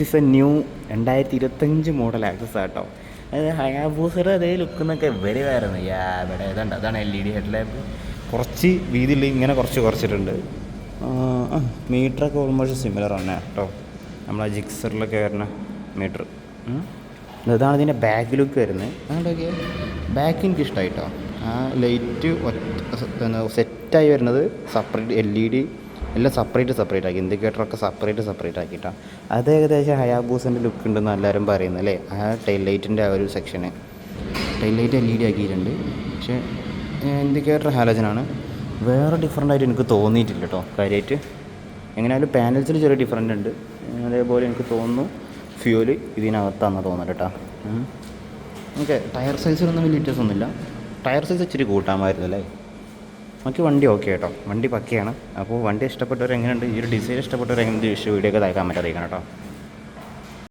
This is A new 2025 model access ആട്ടോ. അത് ഹയാബൂസയുടെ അതേ ലുക്ക് എന്നൊക്കെ ഇവര് വേറുന്നു. ഇവിടെ ഇതുണ്ട്, അതാണ് LED ഹെഡ് ലാമ്പ്. കുറച്ച് വീതിയിൽ ഇങ്ങനെ കുറച്ചിട്ടുണ്ട്. മീറ്ററൊക്കെ ഓൾമോസ്റ്റ് സിമിലർ ആണ് കേട്ടോ, നമ്മളെ ജിക്സറിലൊക്കെ വരുന്ന മീറ്റർ. ഇതാണ് ഇതിൻ്റെ ബാക്ക് ലുക്ക് വരുന്നത്. അതുകൊണ്ടൊക്കെ ബാക്ക് എനിക്ക് ഇഷ്ടമായിട്ടോ. ആ ലൈറ്റ് സെറ്റായി വരുന്നത് സെപ്പറേറ്റ്, LED എല്ലാം സെപ്പറേറ്റ് ആക്കി, ഇൻഡിക്കേറ്ററൊക്കെ സെപ്പറേറ്റ് ആക്കിയിട്ടാണ്. അത് ഏകദേശം ഹയാബൂസിൻ്റെ ലുക്ക് ഉണ്ടെന്ന് എല്ലാവരും പറയുന്നത് അല്ലേ. ആ ടൈൽ ലൈറ്റിൻ്റെ ആ ഒരു സെക്ഷന് ടൈൽ ലൈറ്റ് LED ആക്കിയിട്ടുണ്ട്. പക്ഷേ ഇൻഡിക്കേറ്റർ ഹാലജനാണ്. വേറെ ഡിഫറൻ്റ് ആയിട്ട് എനിക്ക് തോന്നിയിട്ടില്ല കേട്ടോ കാര്യമായിട്ട്. എങ്ങനെയായാലും പാനൽസിൽ ചെറിയ ഡിഫറൻ്റ് ഉണ്ട്. അതേപോലെ എനിക്ക് തോന്നുന്നു ഫ്യൂല് ഇതിനകത്താണെന്ന് തോന്നുന്നു കേട്ടോ. ഓക്കെ, ടയർ സൈസിലൊന്നും വലിയ വ്യത്യാസമൊന്നുമില്ല. ടയർ സൈസ് ഇച്ചിരി കൂട്ടാമായിരുന്നു അല്ലേ. നമുക്ക് വണ്ടി ഓക്കെ കേട്ടോ, വണ്ടി പക്കയാണ്. അപ്പോൾ വണ്ടി ഇഷ്ടപ്പെട്ടവർ എങ്ങനെയുണ്ട്, ഈ ഒരു ഡിസൈൻ ഇഷ്ടപ്പെട്ടവർ എങ്ങനെയുണ്ട് വീഡിയോ ഒക്കെ തയ്ക്കാൻ പറ്റാതിരിക്കണം കേട്ടോ.